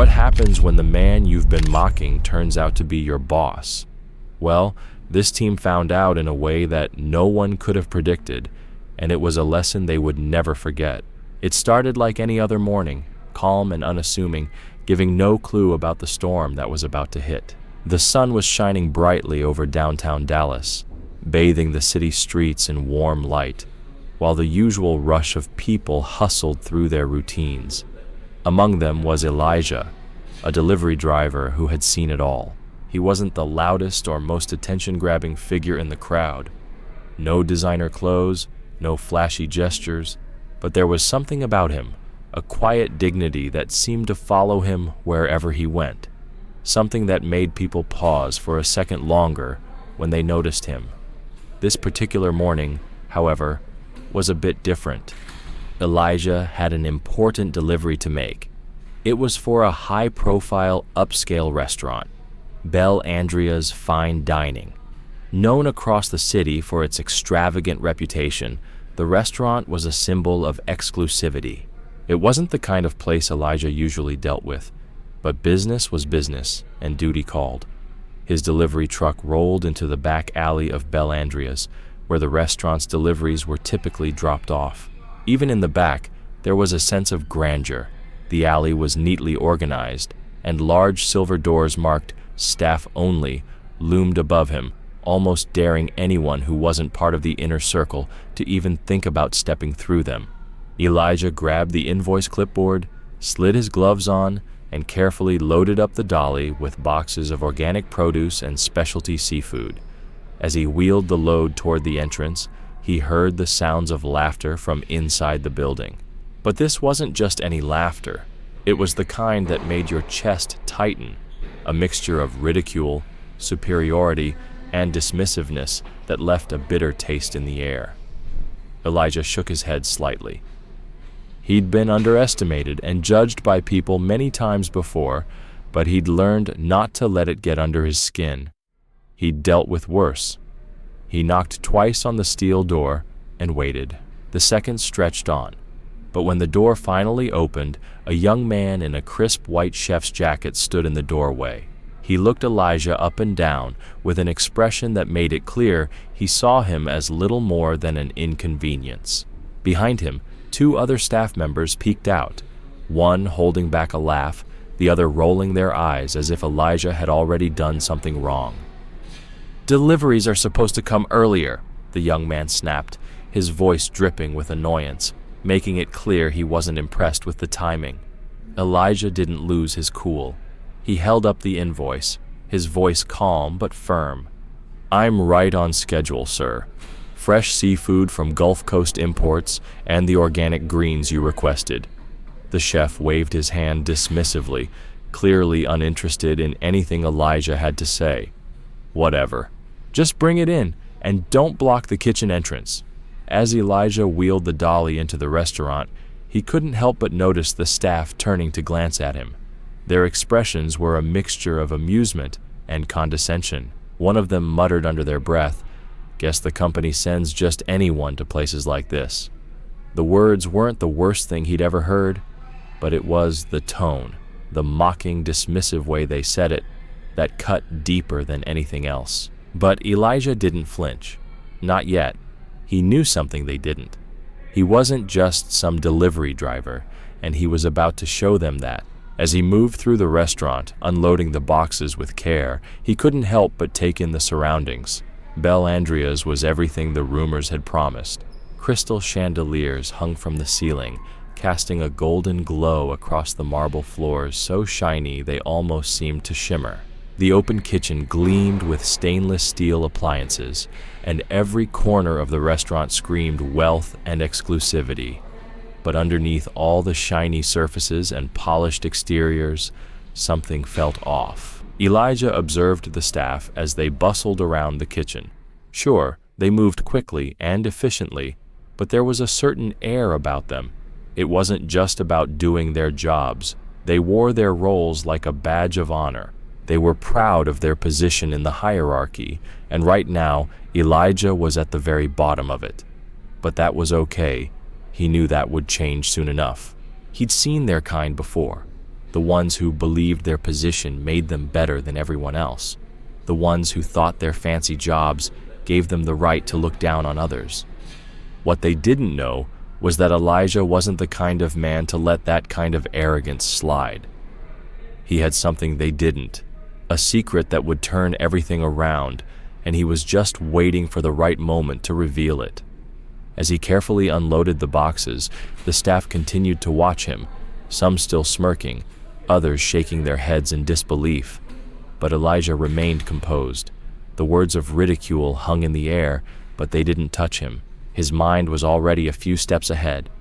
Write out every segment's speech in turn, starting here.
What happens when the man you've been mocking turns out to be your boss? Well, this team found out in a way that no one could have predicted, and it was a lesson they would never forget. It started like any other morning, calm and unassuming, giving no clue about the storm that was about to hit. The sun was shining brightly over downtown Dallas, bathing the city streets in warm light, while the usual rush of people hustled through their routines. Among them was Elijah, a delivery driver who had seen it all. He wasn't the loudest or most attention-grabbing figure in the crowd. No designer clothes, no flashy gestures, but there was something about him, a quiet dignity that seemed to follow him wherever he went, something that made people pause for a second longer when they noticed him. This particular morning, however, was a bit different. Elijah had an important delivery to make. It was for a high-profile upscale restaurant, Bel Andrea's Fine Dining. Known across the city for its extravagant reputation, the restaurant was a symbol of exclusivity. It wasn't the kind of place Elijah usually dealt with, but business was business, and duty called. His delivery truck rolled into the back alley of Bel Andrea's, where the restaurant's deliveries were typically dropped off. Even in the back, there was a sense of grandeur. The alley was neatly organized, and large silver doors marked "Staff Only" loomed above him, almost daring anyone who wasn't part of the inner circle to even think about stepping through them. Elijah grabbed the invoice clipboard, slid his gloves on, and carefully loaded up the dolly with boxes of organic produce and specialty seafood. As he wheeled the load toward the entrance, he heard the sounds of laughter from inside the building. But this wasn't just any laughter. It was the kind that made your chest tighten, a mixture of ridicule, superiority, and dismissiveness that left a bitter taste in the air. Elijah shook his head slightly. He'd been underestimated and judged by people many times before, but he'd learned not to let it get under his skin. He'd dealt with worse. He knocked twice on the steel door and waited. The seconds stretched on. But when the door finally opened, a young man in a crisp white chef's jacket stood in the doorway. He looked Elijah up and down with an expression that made it clear he saw him as little more than an inconvenience. Behind him, two other staff members peeked out, one holding back a laugh, the other rolling their eyes as if Elijah had already done something wrong. "Deliveries are supposed to come earlier," the young man snapped, his voice dripping with annoyance, making it clear he wasn't impressed with the timing. Elijah didn't lose his cool. He held up the invoice, his voice calm but firm. "I'm right on schedule, sir. Fresh seafood from Gulf Coast Imports and the organic greens you requested." The chef waved his hand dismissively, clearly uninterested in anything Elijah had to say. "Whatever. Just bring it in, and don't block the kitchen entrance." As Elijah wheeled the dolly into the restaurant, he couldn't help but notice the staff turning to glance at him. Their expressions were a mixture of amusement and condescension. One of them muttered under their breath, "Guess the company sends just anyone to places like this." The words weren't the worst thing he'd ever heard, but it was the tone, the mocking, dismissive way they said it, that cut deeper than anything else. But Elijah didn't flinch. Not yet. He knew something they didn't. He wasn't just some delivery driver, and he was about to show them that. As he moved through the restaurant, unloading the boxes with care, he couldn't help but take in the surroundings. Bel Andrea's was everything the rumors had promised. Crystal chandeliers hung from the ceiling, casting a golden glow across the marble floors so shiny they almost seemed to shimmer. The open kitchen gleamed with stainless steel appliances, and every corner of the restaurant screamed wealth and exclusivity. But underneath all the shiny surfaces and polished exteriors, something felt off. Elijah observed the staff as they bustled around the kitchen. Sure, they moved quickly and efficiently, but there was a certain air about them. It wasn't just about doing their jobs. They wore their roles like a badge of honor. They were proud of their position in the hierarchy, and right now, Elijah was at the very bottom of it. But that was okay. He knew that would change soon enough. He'd seen their kind before. the ones who believed their position made them better than everyone else, the ones who thought their fancy jobs gave them the right to look down on others. What they didn't know was that Elijah wasn't the kind of man to let that kind of arrogance slide. He had something they didn't, a secret that would turn everything around, and he was just waiting for the right moment to reveal it. As he carefully unloaded the boxes, the staff continued to watch him, some still smirking, others shaking their heads in disbelief. But Elijah remained composed. The words of ridicule hung in the air, but they didn't touch him. His mind was already a few steps ahead,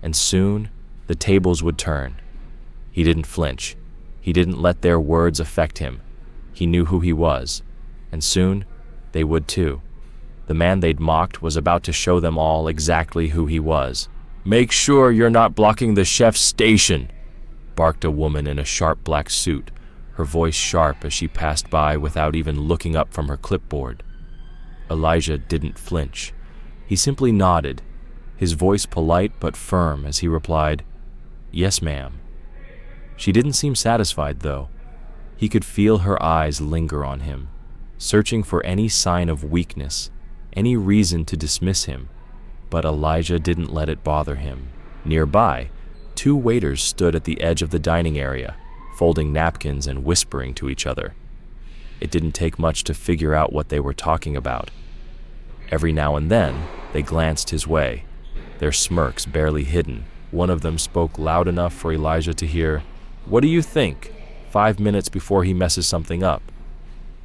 and soon the tables would turn. He didn't flinch. He didn't let their words affect him. He knew who he was, and soon they would too. The man they'd mocked was about to show them all exactly who he was. "Make sure you're not blocking the chef's station," barked a woman in a sharp black suit, her voice sharp as she passed by without even looking up from her clipboard. Elijah didn't flinch. He simply nodded, his voice polite but firm as he replied, "Yes, ma'am." She didn't seem satisfied, though. He could feel her eyes linger on him, searching for any sign of weakness, any reason to dismiss him. But Elijah didn't let it bother him. Nearby, 2 waiters stood at the edge of the dining area, folding napkins and whispering to each other. It didn't take much to figure out what they were talking about. Every now and then, they glanced his way, their smirks barely hidden. One of them spoke loud enough for Elijah to hear, "What do you think? 5 minutes before he messes something up."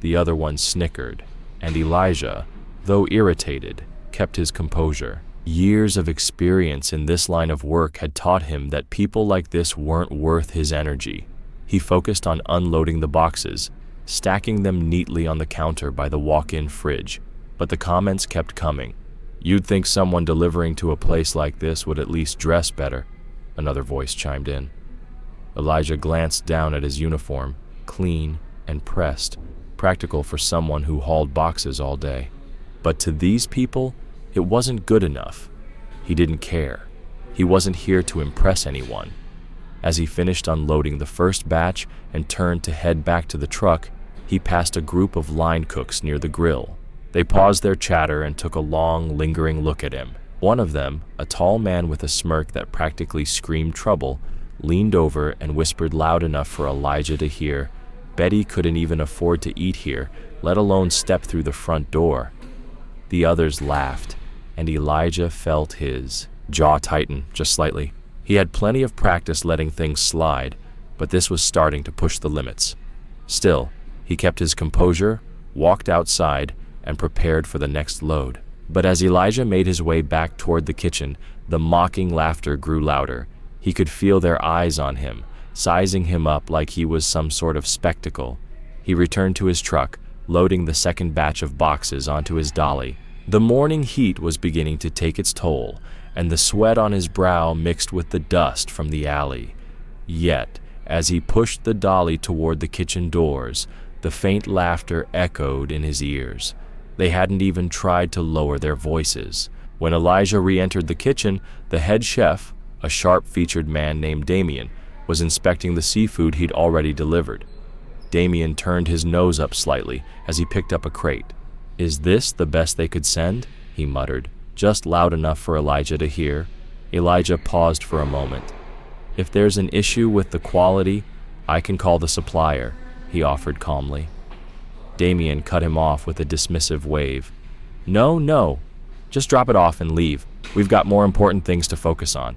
The other one snickered, and Elijah, though irritated, kept his composure. Years of experience in this line of work had taught him that people like this weren't worth his energy. He focused on unloading the boxes, stacking them neatly on the counter by the walk-in fridge. But the comments kept coming. "You'd think someone delivering to a place like this would at least dress better," another voice chimed in. Elijah glanced down at his uniform, clean and pressed, practical for someone who hauled boxes all day. But to these people, it wasn't good enough. He didn't care. He wasn't here to impress anyone. As he finished unloading the first batch and turned to head back to the truck, he passed a group of line cooks near the grill. They paused their chatter and took a long, lingering look at him. One of them, a tall man with a smirk that practically screamed trouble, leaned over and whispered loud enough for Elijah to hear, "Betty couldn't even afford to eat here, let alone step through the front door." The others laughed, and Elijah felt his jaw tighten just slightly. He had plenty of practice letting things slide, but this was starting to push the limits. Still, he kept his composure, walked outside, and prepared for the next load. But as Elijah made his way back toward the kitchen, the mocking laughter grew louder. He could feel their eyes on him, sizing him up like he was some sort of spectacle. He returned to his truck, loading the second batch of boxes onto his dolly. The morning heat was beginning to take its toll, and the sweat on his brow mixed with the dust from the alley. Yet, as he pushed the dolly toward the kitchen doors, the faint laughter echoed in his ears. They hadn't even tried to lower their voices. When Elijah re-entered the kitchen, the head chef, a sharp-featured man named Damien, was inspecting the seafood he'd already delivered. Damien turned his nose up slightly as he picked up a crate. "Is this the best they could send?" he muttered, just loud enough for Elijah to hear. Elijah paused for a moment. "If there's an issue with the quality, I can call the supplier," he offered calmly. Damien cut him off with a dismissive wave. No, just drop it off and leave. We've got more important things to focus on."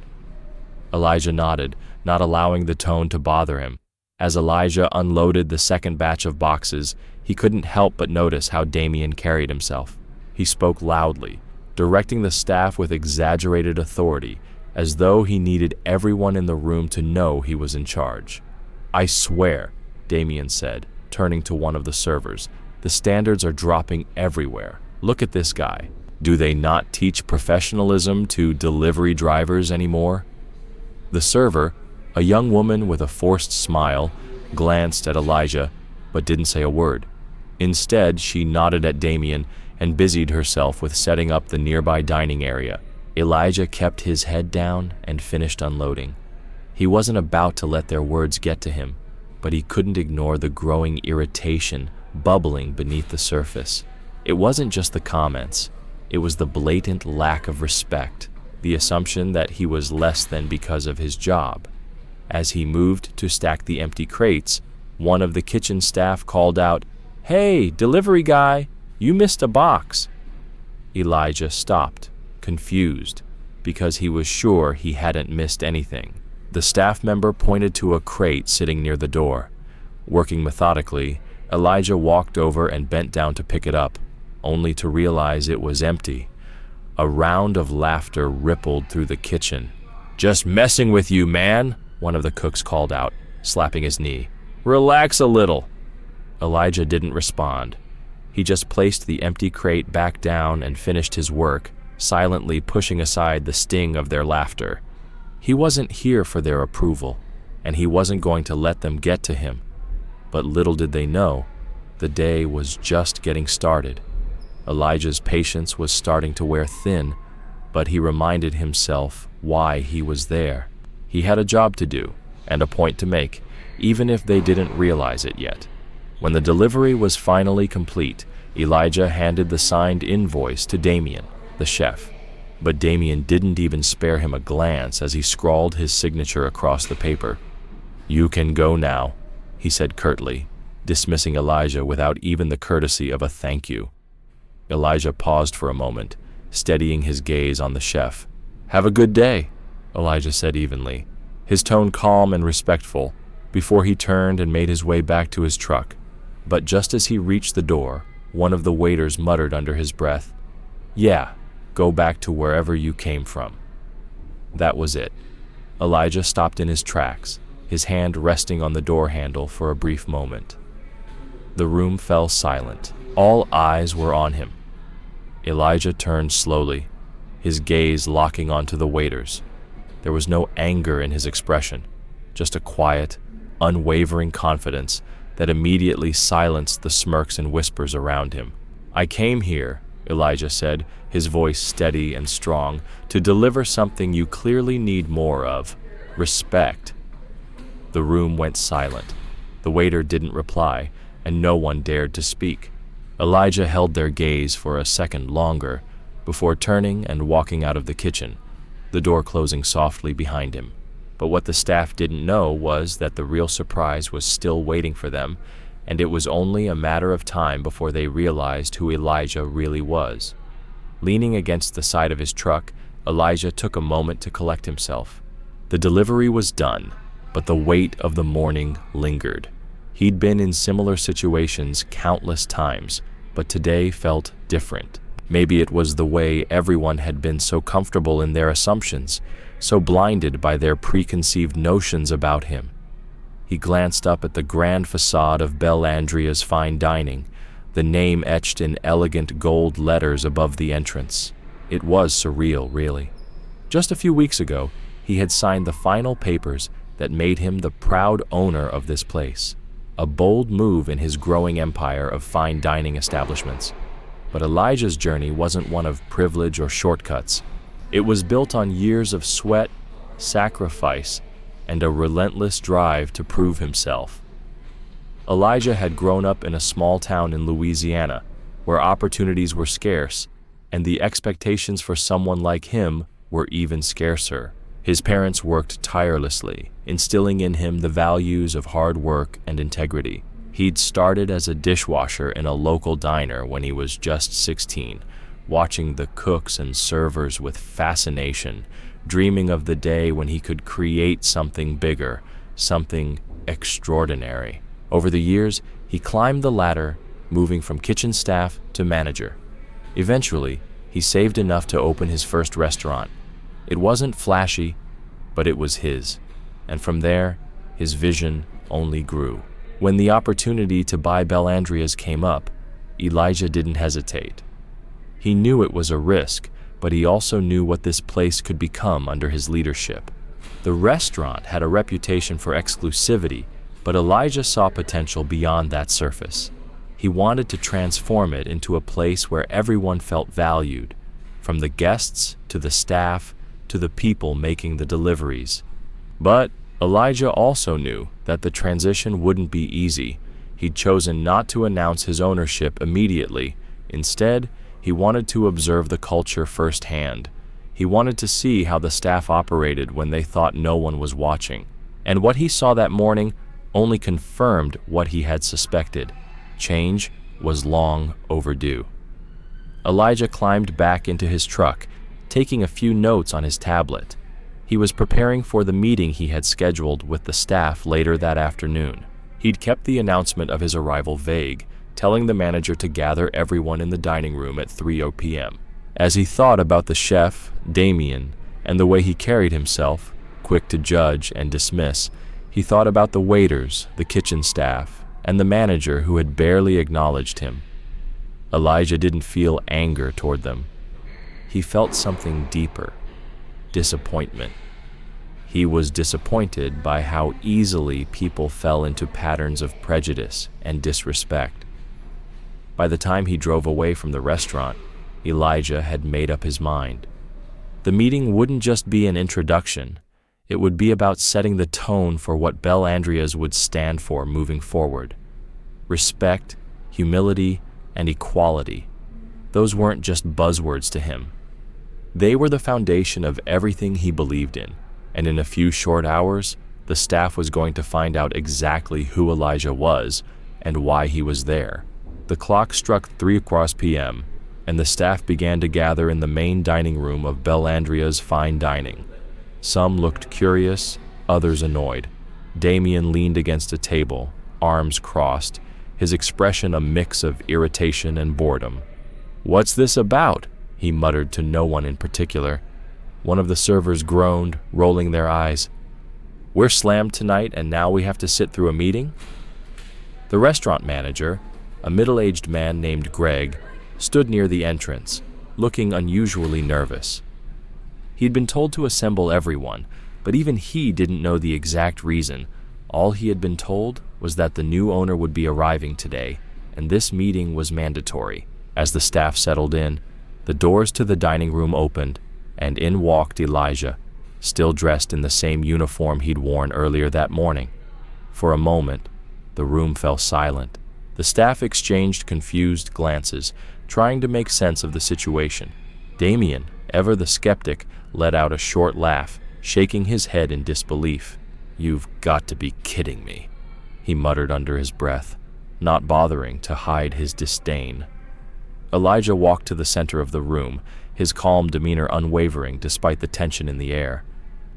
Elijah nodded, not allowing the tone to bother him. As Elijah unloaded the second batch of boxes, he couldn't help but notice how Damien carried himself. He spoke loudly, directing the staff with exaggerated authority, as though he needed everyone in the room to know he was in charge. "I swear," Damien said, turning to one of the servers, "the standards are dropping everywhere. Look at this guy. Do they not teach professionalism to delivery drivers anymore?" The server, a young woman with a forced smile, glanced at Elijah, but didn't say a word. Instead, she nodded at Damien and busied herself with setting up the nearby dining area. Elijah kept his head down and finished unloading. He wasn't about to let their words get to him, but he couldn't ignore the growing irritation bubbling beneath the surface. It wasn't just the comments, it was the blatant lack of respect, the assumption that he was less than because of his job. As he moved to stack the empty crates, one of the kitchen staff called out, "Hey, delivery guy, you missed a box." Elijah stopped, confused, because he was sure he hadn't missed anything. The staff member pointed to a crate sitting near the door. Working methodically, Elijah walked over and bent down to pick it up, only to realize it was empty. A round of laughter rippled through the kitchen. "Just messing with you, man," one of the cooks called out, slapping his knee. "Relax a little." Elijah didn't respond. He just placed the empty crate back down and finished his work, silently pushing aside the sting of their laughter. He wasn't here for their approval, and he wasn't going to let them get to him. But little did they know, the day was just getting started. Elijah's patience was starting to wear thin, but he reminded himself why he was there. He had a job to do and a point to make, even if they didn't realize it yet. When the delivery was finally complete, Elijah handed the signed invoice to Damien, the chef. But Damien didn't even spare him a glance as he scrawled his signature across the paper. "You can go now," he said curtly, dismissing Elijah without even the courtesy of a thank you. Elijah paused for a moment, steadying his gaze on the chef. "Have a good day," Elijah said evenly, his tone calm and respectful, before he turned and made his way back to his truck. But just as he reached the door, one of the waiters muttered under his breath, "Yeah, go back to wherever you came from." That was it. Elijah stopped in his tracks, his hand resting on the door handle for a brief moment. The room fell silent. All eyes were on him. Elijah turned slowly, his gaze locking onto the waiters. There was no anger in his expression, just a quiet, unwavering confidence that immediately silenced the smirks and whispers around him. "I came here," Elijah said, his voice steady and strong, "to deliver something you clearly need more of: respect." The room went silent. The waiter didn't reply, and no one dared to speak. Elijah held their gaze for a second longer before turning and walking out of the kitchen, the door closing softly behind him. But what the staff didn't know was that the real surprise was still waiting for them, and it was only a matter of time before they realized who Elijah really was. Leaning against the side of his truck, Elijah took a moment to collect himself. The delivery was done, but the weight of the morning lingered. He'd been in similar situations countless times, but today felt different. Maybe it was the way everyone had been so comfortable in their assumptions, so blinded by their preconceived notions about him. He glanced up at the grand facade of Belle Andrea's fine dining, the name etched in elegant gold letters above the entrance. It was surreal, really. Just a few weeks ago, he had signed the final papers that made him the proud owner of this place, a bold move in his growing empire of fine dining establishments. But Elijah's journey wasn't one of privilege or shortcuts. It was built on years of sweat, sacrifice, and a relentless drive to prove himself. Elijah had grown up in a small town in Louisiana, where opportunities were scarce, and the expectations for someone like him were even scarcer. His parents worked tirelessly, instilling in him the values of hard work and integrity. He'd started as a dishwasher in a local diner when he was just 16, watching the cooks and servers with fascination, dreaming of the day when he could create something bigger, something extraordinary. Over the years, he climbed the ladder, moving from kitchen staff to manager. Eventually, he saved enough to open his first restaurant. It wasn't flashy, but it was his. And from there, his vision only grew. When the opportunity to buy Belle Andrea's came up, Elijah didn't hesitate. He knew it was a risk, but he also knew what this place could become under his leadership. The restaurant had a reputation for exclusivity, but Elijah saw potential beyond that surface. He wanted to transform it into a place where everyone felt valued, from the guests to the staff to the people making the deliveries. But Elijah also knew that the transition wouldn't be easy. He'd chosen not to announce his ownership immediately. Instead, he wanted to observe the culture firsthand. He wanted to see how the staff operated when they thought no one was watching. And what he saw that morning only confirmed what he had suspected. Change was long overdue. Elijah climbed back into his truck, taking a few notes on his tablet. He was preparing for the meeting he had scheduled with the staff later that afternoon. He'd kept the announcement of his arrival vague, telling the manager to gather everyone in the dining room at 3 p.m. As he thought about the chef, Damien, and the way he carried himself, quick to judge and dismiss, he thought about the waiters, the kitchen staff, and the manager who had barely acknowledged him. Elijah didn't feel anger toward them. He felt something deeper, disappointment. He was disappointed by how easily people fell into patterns of prejudice and disrespect. By the time he drove away from the restaurant, Elijah had made up his mind. The meeting wouldn't just be an introduction. It would be about setting the tone for what Bel Andreas would stand for moving forward. Respect, humility, and equality. Those weren't just buzzwords to him. They were the foundation of everything he believed in, and in a few short hours, the staff was going to find out exactly who Elijah was and why he was there. The clock struck 3 p.m., and the staff began to gather in the main dining room of Bel Andreas Fine Dining. Some looked curious, others annoyed. Damien leaned against a table, arms crossed, his expression a mix of irritation and boredom. "What's this about?" he muttered to no one in particular. One of the servers groaned, rolling their eyes. "We're slammed tonight and now we have to sit through a meeting?" The restaurant manager, a middle-aged man named Greg, stood near the entrance, looking unusually nervous. He'd been told to assemble everyone, but even he didn't know the exact reason. All he had been told was that the new owner would be arriving today, and this meeting was mandatory. As the staff settled in, the doors to the dining room opened, and in walked Elijah, still dressed in the same uniform he'd worn earlier that morning. For a moment, the room fell silent. The staff exchanged confused glances, trying to make sense of the situation. Damien, ever the skeptic, let out a short laugh, shaking his head in disbelief. "You've got to be kidding me," he muttered under his breath, not bothering to hide his disdain. Elijah walked to the center of the room, his calm demeanor unwavering despite the tension in the air.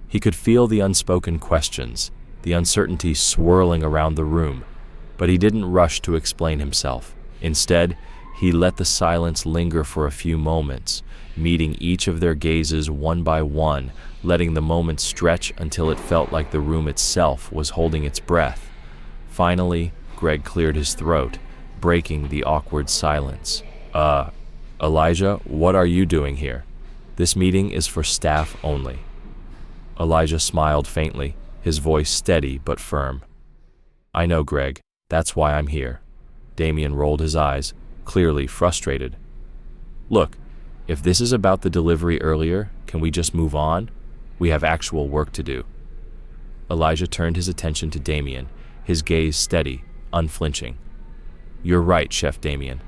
He could feel the unspoken questions, the uncertainty swirling around the room, but he didn't rush to explain himself. Instead, he let the silence linger for a few moments, meeting each of their gazes one by one, letting the moment stretch until it felt like the room itself was holding its breath. Finally, Greg cleared his throat, breaking the awkward silence. Elijah, what are you doing here? This meeting is for staff only." Elijah smiled faintly, his voice steady but firm. "I know, Greg. That's why I'm here." Damien rolled his eyes, clearly frustrated. "Look, if this is about the delivery earlier, can we just move on? We have actual work to do." Elijah turned his attention to Damien, his gaze steady, unflinching. "You're right, Chef Damien.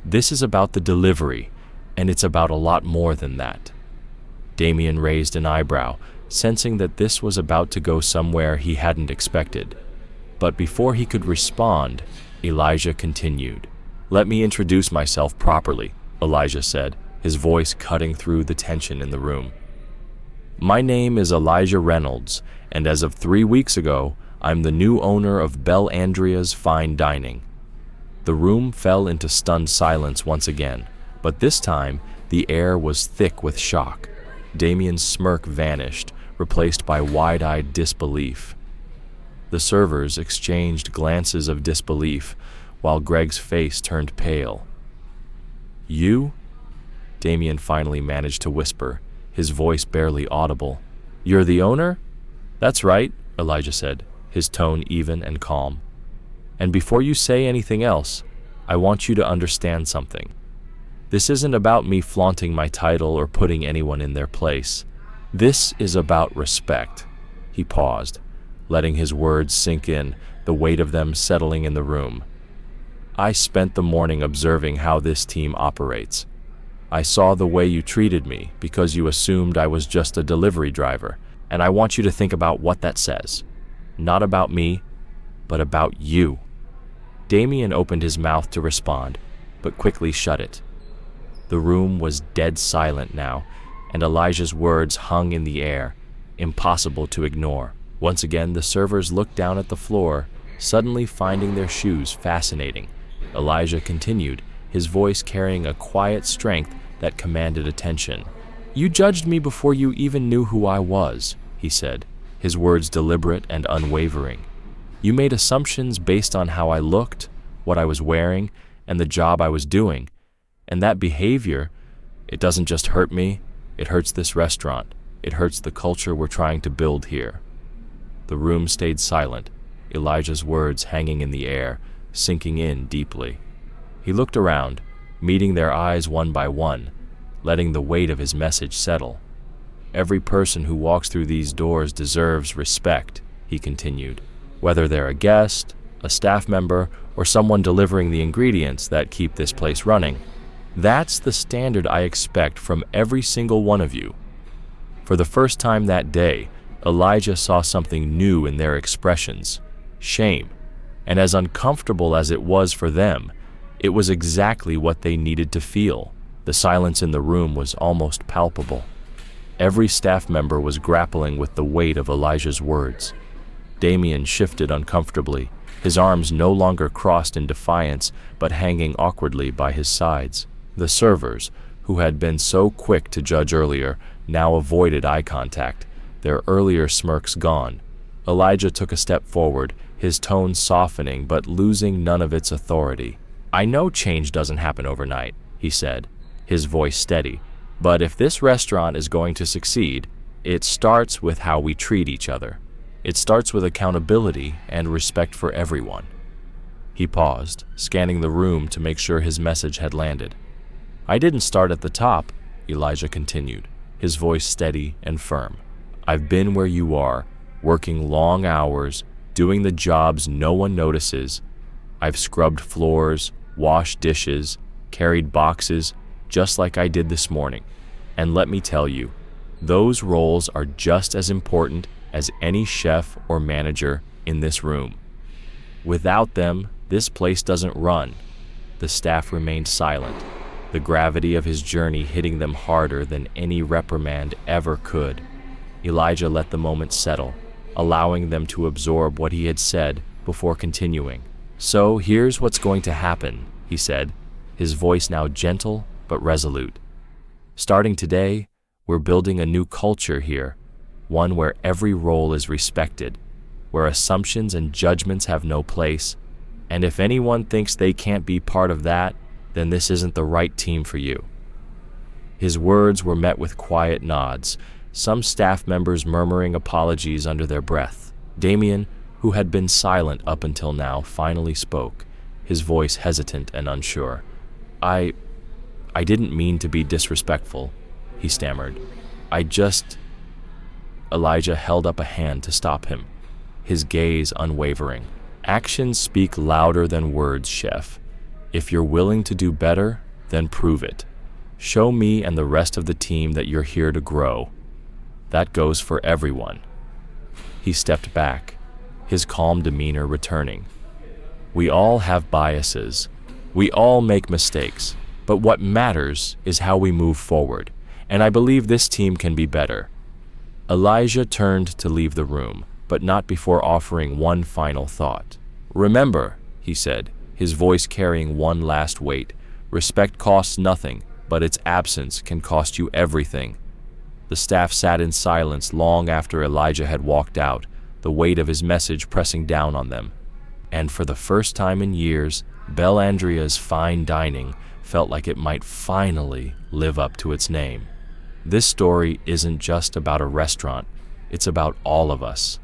This is about the delivery, and it's about a lot more than that." Damien raised an eyebrow, sensing that this was about to go somewhere he hadn't expected. But before he could respond, Elijah continued. "Let me introduce myself properly," Elijah said, his voice cutting through the tension in the room. "My name is Elijah Reynolds, and as of 3 weeks ago, I'm the new owner of Bel Andreas Fine Dining." The room fell into stunned silence once again, but this time the air was thick with shock. Damien's smirk vanished, replaced by wide-eyed disbelief. The servers exchanged glances of disbelief, while Greg's face turned pale. "You?" Damien finally managed to whisper, his voice barely audible. "You're the owner?" "That's right," Elijah said, his tone even and calm. "And before you say anything else, I want you to understand something. This isn't about me flaunting my title or putting anyone in their place. This is about respect." He paused, letting his words sink in, the weight of them settling in the room. I spent the morning observing how this team operates. I saw the way you treated me because you assumed I was just a delivery driver, and I want you to think about what that says. Not about me, but about you. Damien opened his mouth to respond, but quickly shut it. The room was dead silent now, and Elijah's words hung in the air, impossible to ignore. Once again, the servers looked down at the floor, suddenly finding their shoes fascinating. Elijah continued, his voice carrying a quiet strength that commanded attention. "You judged me before you even knew who I was," he said, his words deliberate and unwavering. "You made assumptions based on how I looked, what I was wearing, and the job I was doing. And that behavior, it doesn't just hurt me, it hurts this restaurant. It hurts the culture we're trying to build here." The room stayed silent, Elijah's words hanging in the air, sinking in deeply. He looked around, meeting their eyes one by one, letting the weight of his message settle. "Every person who walks through these doors deserves respect," he continued, "whether they're a guest, a staff member, or someone delivering the ingredients that keep this place running. That's the standard I expect from every single one of you." For the first time that day, Elijah saw something new in their expressions: shame. And as uncomfortable as it was for them, it was exactly what they needed to feel. The silence in the room was almost palpable. Every staff member was grappling with the weight of Elijah's words. Damien shifted uncomfortably, his arms no longer crossed in defiance, but hanging awkwardly by his sides. The servers, who had been so quick to judge earlier, now avoided eye contact, their earlier smirks gone. Elijah took a step forward, his tone softening but losing none of its authority. "I know change doesn't happen overnight," he said, his voice steady, "but if this restaurant is going to succeed, it starts with how we treat each other. It starts with accountability and respect for everyone." He paused, scanning the room to make sure his message had landed. "I didn't start at the top," Elijah continued, his voice steady and firm. "I've been where you are, working long hours, doing the jobs no one notices. I've scrubbed floors, washed dishes, carried boxes, just like I did this morning. And let me tell you, those roles are just as important as any chef or manager in this room. Without them, this place doesn't run." The staff remained silent, the gravity of his journey hitting them harder than any reprimand ever could. Elijah let the moment settle, allowing them to absorb what he had said before continuing. "So here's what's going to happen," he said, his voice now gentle but resolute. "Starting today, we're building a new culture here, one where every role is respected, where assumptions and judgments have no place, and if anyone thinks they can't be part of that, then this isn't the right team for you." His words were met with quiet nods, some staff members murmuring apologies under their breath. Damien, who had been silent up until now, finally spoke, his voice hesitant and unsure. I didn't mean to be disrespectful," he stammered. Elijah held up a hand to stop him, his gaze unwavering. "Actions speak louder than words, chef. If you're willing to do better, then prove it. Show me and the rest of the team that you're here to grow. That goes for everyone." He stepped back, his calm demeanor returning. "We all have biases. We all make mistakes. But what matters is how we move forward, and I believe this team can be better." Elijah turned to leave the room, but not before offering one final thought. "Remember," he said, his voice carrying one last weight, "respect costs nothing, but its absence can cost you everything." The staff sat in silence long after Elijah had walked out, the weight of his message pressing down on them. And for the first time in years, Belle Andrea's fine dining felt like it might finally live up to its name. This story isn't just about a restaurant, it's about all of us.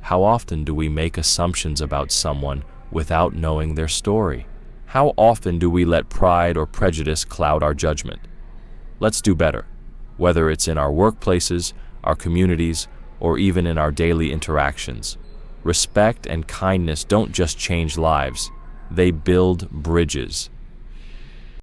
How often do we make assumptions about someone without knowing their story? How often do we let pride or prejudice cloud our judgment? Let's do better, whether it's in our workplaces, our communities, or even in our daily interactions. Respect and kindness don't just change lives, they build bridges.